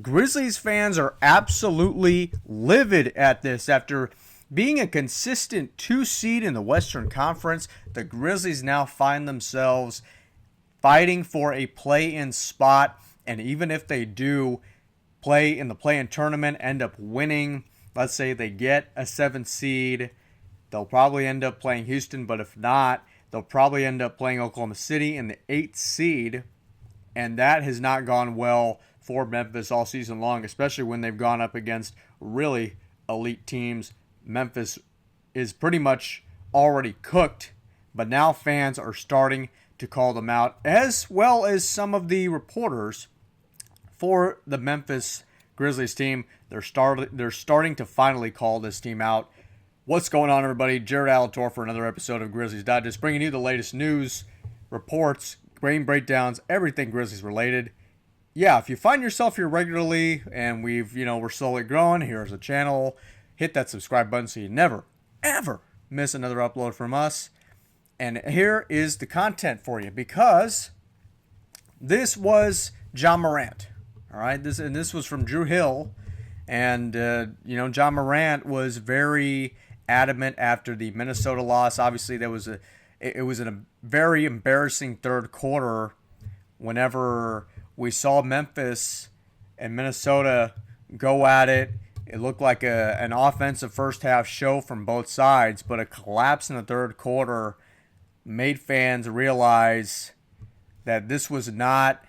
Grizzlies fans are absolutely livid at this. After being a consistent 2 seed in the Western Conference, the Grizzlies now find themselves fighting for a play-in spot. And even if they do play in the play-in tournament, end up winning, let's say they get a 7th seed, they'll probably end up playing Houston. But if not, they'll probably end up playing Oklahoma City in the 8th seed. And that has not gone well for Memphis all season long, especially when they've gone up against really elite teams. Memphis is pretty much already cooked, but now fans are starting to call them out, as well as some of the reporters for the Memphis Grizzlies team. They're starting to finally call this team out. What's going on, everybody? Jared Alator for another episode of Grizzlies Digest, bringing you the latest news, reports, game breakdowns, everything Grizzlies related. Yeah, if you find yourself here regularly and we're slowly growing here as a channel, hit that subscribe button so you never, ever miss another upload from us. And here is the content for you, because this was Ja Morant. All right, this was from Drew Hill, and Ja Morant was very adamant after the Minnesota loss. Obviously, it was a very embarrassing third quarter whenever we saw Memphis and Minnesota go at it. It looked like an offensive first half show from both sides, but a collapse in the third quarter made fans realize that this was not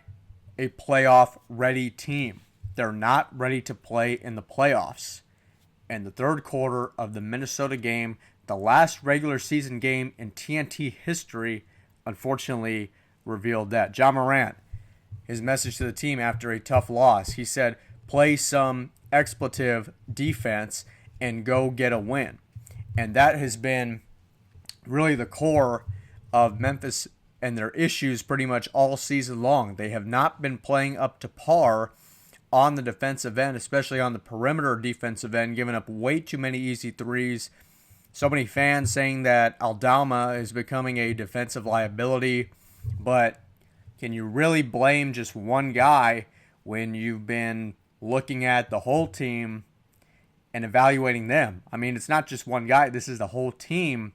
a playoff ready team. They're not ready to play in the playoffs. And the third quarter of the Minnesota game, the last regular season game in TNT history, unfortunately revealed that. Ja Morant, his message to the team after a tough loss, he said, play some expletive defense and go get a win. And that has been really the core of Memphis and their issues pretty much all season long. They have not been playing up to par on the defensive end, especially on the perimeter defensive end, giving up way too many easy threes. So many fans saying that Aldama is becoming a defensive liability, but can you really blame just one guy when you've been looking at the whole team and evaluating them? I mean, it's not just one guy. This is the whole team.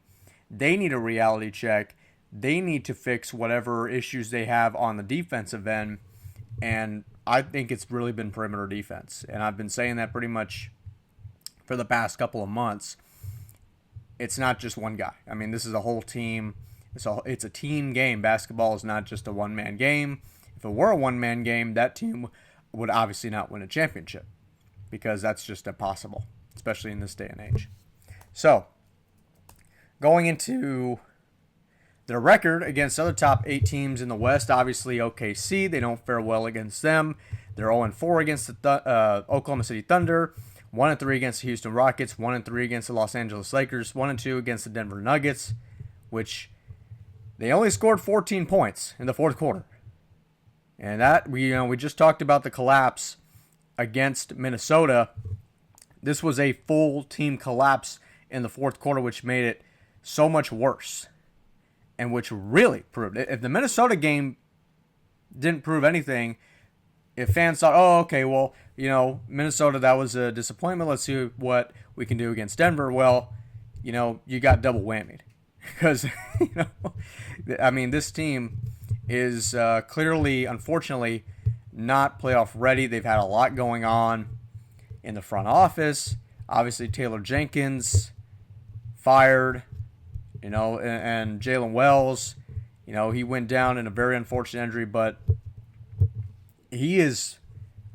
They need a reality check. They need to fix whatever issues they have on the defensive end. And I think it's really been perimeter defense. And I've been saying that pretty much for the past couple of months. It's not just one guy. I mean, this is a whole team. It's a team game. Basketball is not just a one-man game. If it were a one-man game, that team would obviously not win a championship, because that's just impossible, especially in this day and age. So, going into their record against other top 8 teams in the West, obviously OKC, they don't fare well against them. They're 0-4 against the Oklahoma City Thunder, 1-3 against the Houston Rockets, 1-3 against the Los Angeles Lakers, 1-2 against the Denver Nuggets, which they only scored 14 points in the fourth quarter. And that, we just talked about the collapse against Minnesota. This was a full team collapse in the fourth quarter, which made it so much worse. And which really proved, if the Minnesota game didn't prove anything, if fans thought, oh, okay, well, Minnesota, that was a disappointment. Let's see what we can do against Denver. Well, you got double whammied. Because, this team is clearly, unfortunately, not playoff ready. They've had a lot going on in the front office. Obviously, Taylor Jenkins fired, and Jalen Wells, he went down in a very unfortunate injury, but he is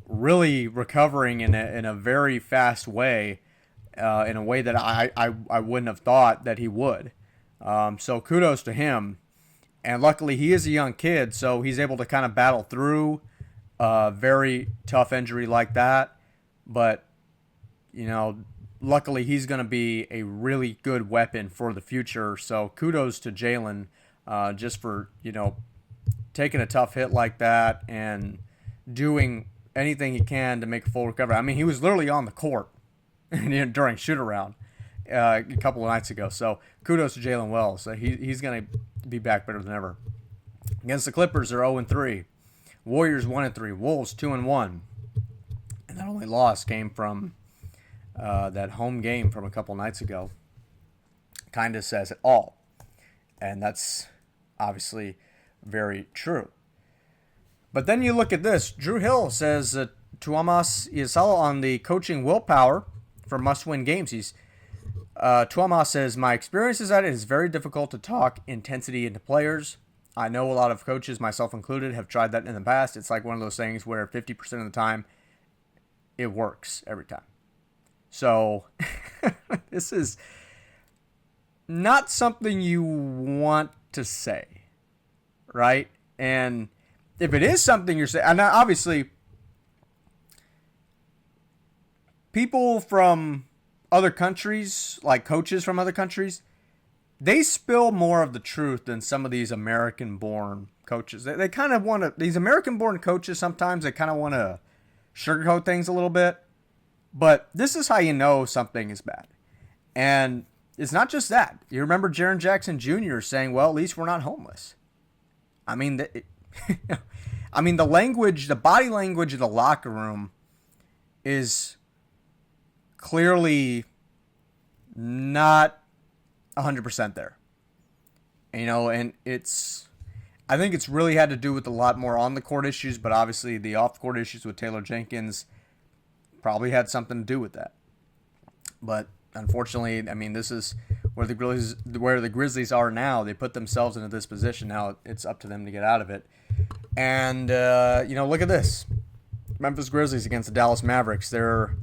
really recovering in a very fast way, in a way that I wouldn't have thought that he would. So kudos to him. And luckily, he is a young kid, so he's able to kind of battle through a very tough injury like that. But, luckily, he's going to be a really good weapon for the future. So kudos to Jalen, just for, taking a tough hit like that and doing anything he can to make a full recovery. I mean, he was literally on the court during shoot-around a couple of nights ago. So kudos to Jalen Wells. He's going to be back better than ever. Against the Clippers, they're 0-3. Warriors 1-3. Wolves 2-1. only loss came from that home game from a couple nights ago. Kind of says it all. And that's obviously very true. But then you look at this. Drew Hill says that Tuomas Iisalo on the coaching willpower for must-win games. Tuomas says, my experience is that it is very difficult to talk intensity into players. I know a lot of coaches, myself included, have tried that in the past. It's like one of those things where 50% of the time, it works every time. So, this is not something you want to say, right? And if it is something you're saying, and obviously, people from other countries, like coaches from other countries, they spill more of the truth than some of these American-born coaches. They kind of want to, these American-born coaches, sometimes they kind of want to sugarcoat things a little bit. But this is how you know something is bad. And it's not just that. You remember Jaren Jackson Jr. saying, well, at least we're not homeless. I mean, the language, the body language of the locker room is clearly not 100% there. And I think it's really had to do with a lot more on the court issues, but obviously the off court issues with Taylor Jenkins probably had something to do with that. But unfortunately, I mean, this is where the Grizzlies are now. They put themselves into this position. Now it's up to them to get out of it. And look at this. Memphis Grizzlies against the Dallas Mavericks. Their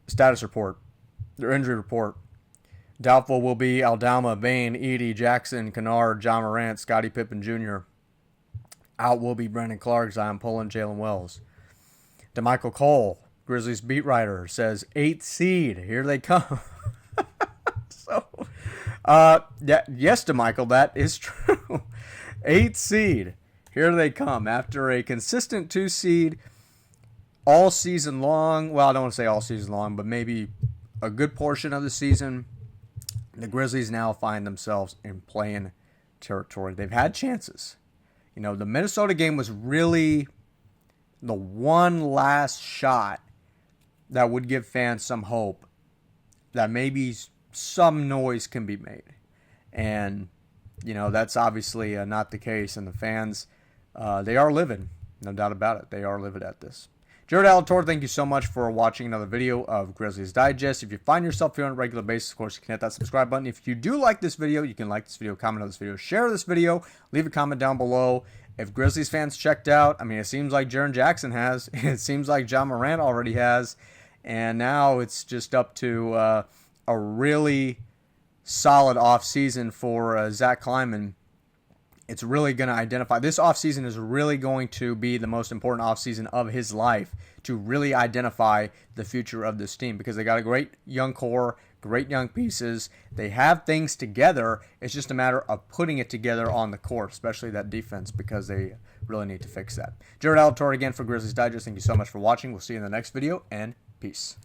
status report, their injury report. Doubtful will be Aldama, Bane, Edey, Jackson, Kennard, Ja Morant, Scottie Pippen Jr. Out will be Brandon Clark, Zion Poland, Jalen Wells. DeMichael Cole, Grizzlies beat writer, says 8th seed. Here they come. Yes, DeMichael, that is true. 8th seed. Here they come after a consistent 2 seed all season long. Well, I don't want to say all season long, but maybe a good portion of the season. The Grizzlies now find themselves in play-in territory. They've had chances. The Minnesota game was really the one last shot that would give fans some hope that maybe some noise can be made. And, that's obviously not the case. And the fans, they are livid. No doubt about it. They are livid at this. Jared Alator, thank you so much for watching another video of Grizzlies Digest. If you find yourself here on a regular basis, of course, you can hit that subscribe button. If you do like this video, you can like this video, comment on this video, share this video, leave a comment down below. If Grizzlies fans checked out, I mean, it seems like Jaren Jackson has. It seems like Ja Morant already has. And now it's just up to a really solid offseason for Zach Kleiman. It's really going to identify. This offseason is really going to be the most important offseason of his life to really identify the future of this team because they got a great young core, great young pieces. They have things together. It's just a matter of putting it together on the court, especially that defense, because they really need to fix that. Jared Alator again for Grizzlies Digest. Thank you so much for watching. We'll see you in the next video, and peace.